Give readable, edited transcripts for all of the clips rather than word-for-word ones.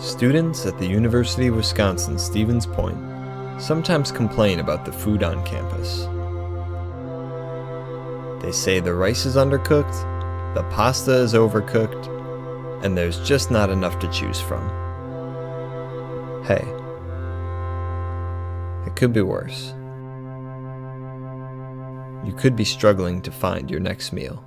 Students at the University of Wisconsin-Stevens Point sometimes complain about the food on campus. They say the rice is undercooked, the pasta is overcooked, and there's just not enough to choose from. Hey, it could be worse. You could be struggling to find your next meal.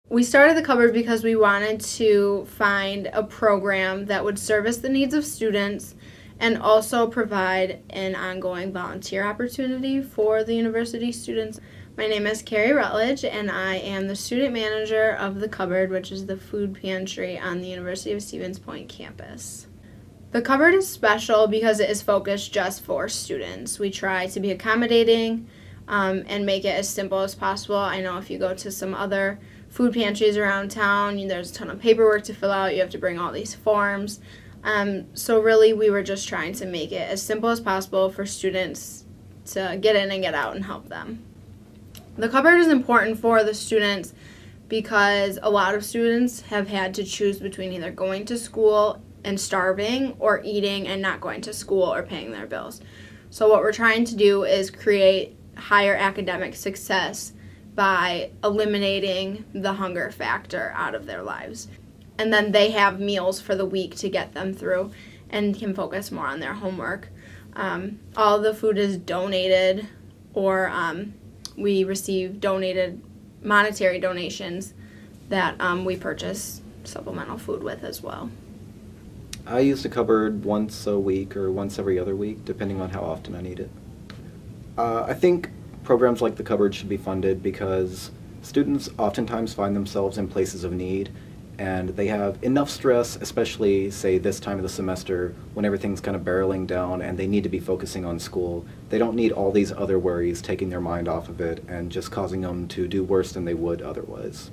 We started the cupboard because we wanted to find a program that would service the needs of students and also provide an ongoing volunteer opportunity for the university students. My name is Carrie Rutledge, and I am the student manager of the cupboard, which is the food pantry on the University of Stevens Point campus. The cupboard is special because it is focused just for students. We try to be accommodating and make it as simple as possible. I know if you go to some other food pantries around town, there's a ton of paperwork to fill out. You have to bring all these forms. So really we were just trying to make it as simple as possible for students to get in and get out and help them. The cupboard is important for the students because a lot of students have had to choose between either going to school and starving or eating and not going to school or paying their bills. So what we're trying to do is create higher academic success by eliminating the hunger factor out of their lives. And then they have meals for the week to get them through and can focus more on their homework. All the food is donated, or we receive donated monetary donations that we purchase supplemental food with as well. I use the cupboard once a week or once every other week, depending on how often I need it. I think programs like the cupboard should be funded because students oftentimes find themselves in places of need, and they have enough stress, especially say this time of the semester when everything's kind of barreling down and they need to be focusing on school. They don't need all these other worries taking their mind off of it and just causing them to do worse than they would otherwise.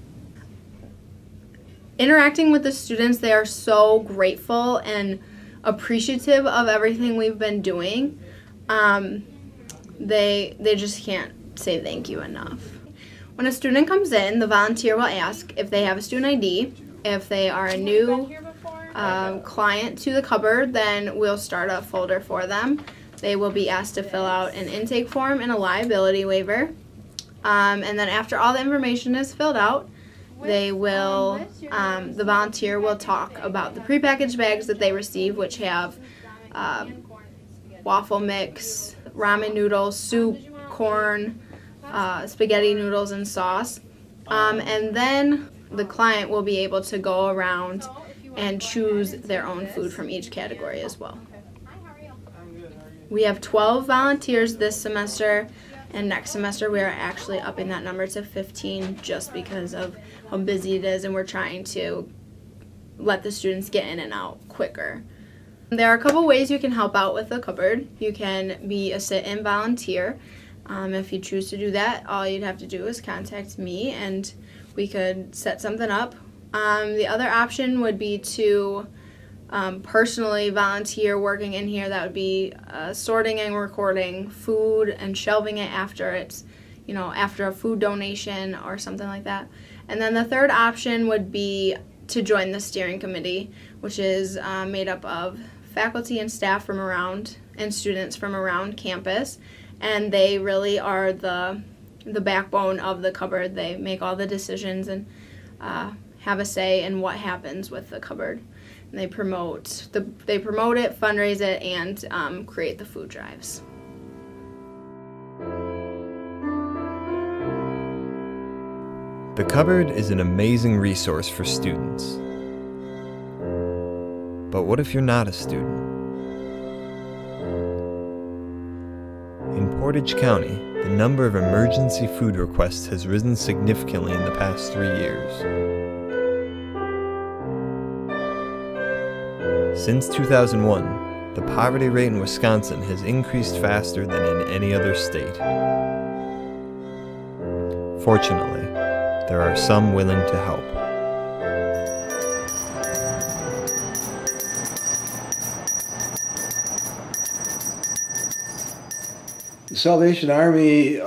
Interacting with the students, they are so grateful and appreciative of everything we've been doing. They just can't say thank you enough. When a student comes in, the volunteer will ask if they have a student ID. If they are a new client to the cupboard, then we'll start a folder for them. They will be asked to fill out an intake form and a liability waiver. And then after all the information is filled out, they will, the volunteer will talk about the prepackaged bags that they receive, which have waffle mix, ramen noodles, soup, corn, spaghetti noodles, and sauce. And then the client will be able to go around and choose their own food from each category as well. We have 12 volunteers this semester, and next semester we are actually upping that number to 15 just because of how busy it is, and we're trying to let the students get in and out quicker. There are a couple ways you can help out with the cupboard. You can be a sit-in volunteer. If you choose to do that, all you'd have to do is contact me and we could set something up. The other option would be to personally volunteer working in here. That would be sorting and recording food and shelving it after it's, after a food donation or something like that. And then the third option would be to join the steering committee, which is made up of faculty and staff from around and students from around campus, and they really are the backbone of the cupboard. They make all the decisions and have a say in what happens with the cupboard. And they promote it, fundraise it, and create the food drives. The cupboard is an amazing resource for students. But what if you're not a student? In Portage County, the number of emergency food requests has risen significantly in the past 3 years. Since 2001, the poverty rate in Wisconsin has increased faster than in any other state. Fortunately, there are some willing to help. The Salvation Army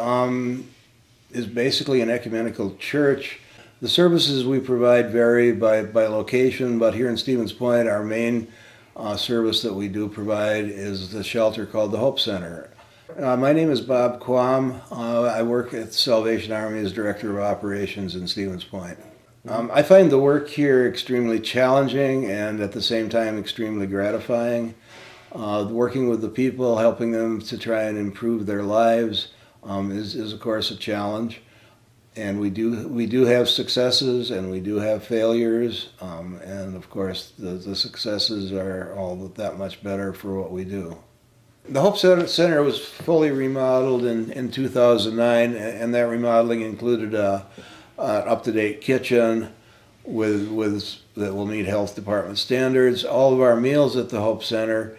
is basically an ecumenical church. The services we provide vary by location, but here in Stevens Point, our main service that we do provide is the shelter called the Hope Center. My name is Bob Quam. I work at the Salvation Army as Director of Operations in Stevens Point. I find the work here extremely challenging and at the same time extremely gratifying. Working with the people, helping them to try and improve their lives is of course a challenge. And we do have successes and we do have failures, and of course the successes are all that much better for what we do. The Hope Center was fully remodeled in 2009, and that remodeling included an up-to-date kitchen that will meet health department standards. All of our meals at the Hope Center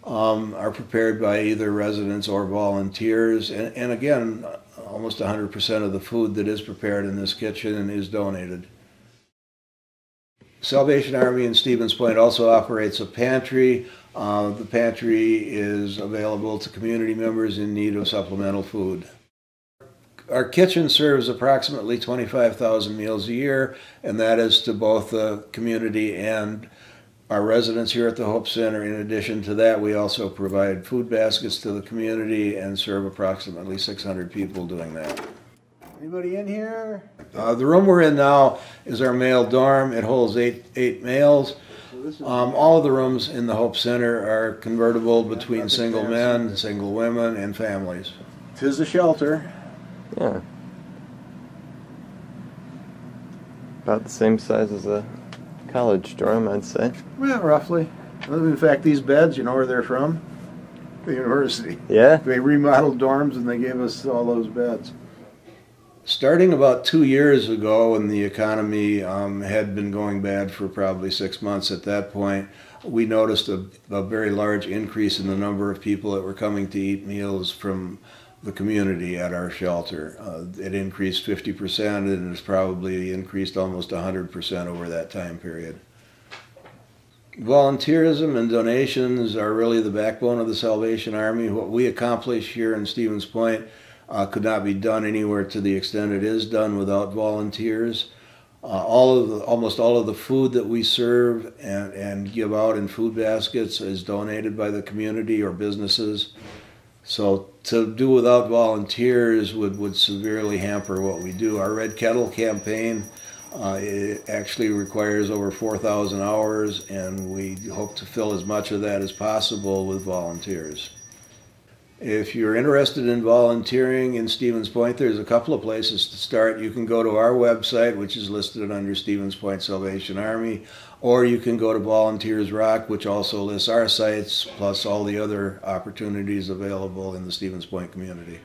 are prepared by either residents or volunteers, and again, almost 100% of the food that is prepared in this kitchen is donated. Salvation Army in Stevens Point also operates a pantry. The pantry is available to community members in need of supplemental food. Our kitchen serves approximately 25,000 meals a year, and that is to both the community and our residents here at the Hope Center. In addition to that, we also provide food baskets to the community and serve approximately 600 people doing that. Anybody in here? The room we're in now is our male dorm. It holds eight males. All of the rooms in the Hope Center are convertible between single men, single women, and families. 'Tis a shelter. Yeah. About the same size as a college dorm, I'd say. Well, roughly. In fact, these beds, you know where they're from? The university. Yeah? They remodeled dorms and they gave us all those beds. Starting about 2 years ago, when the economy had been going bad for probably 6 months at that point, we noticed a very large increase in the number of people that were coming to eat meals from the community at our shelter. It increased 50%, and it's probably increased almost 100% over that time period. Volunteerism and donations are really the backbone of the Salvation Army. What we accomplish here in Stevens Point could not be done anywhere to the extent it is done without volunteers. Almost all of the food that we serve and give out in food baskets is donated by the community or businesses. So to do without volunteers would severely hamper what we do. Our Red Kettle campaign it actually requires over 4,000 hours, and we hope to fill as much of that as possible with volunteers. If you're interested in volunteering in Stevens Point, there's a couple of places to start. You can go to our website, which is listed under Stevens Point Salvation Army, or you can go to Volunteers Rock, which also lists our sites, plus all the other opportunities available in the Stevens Point community.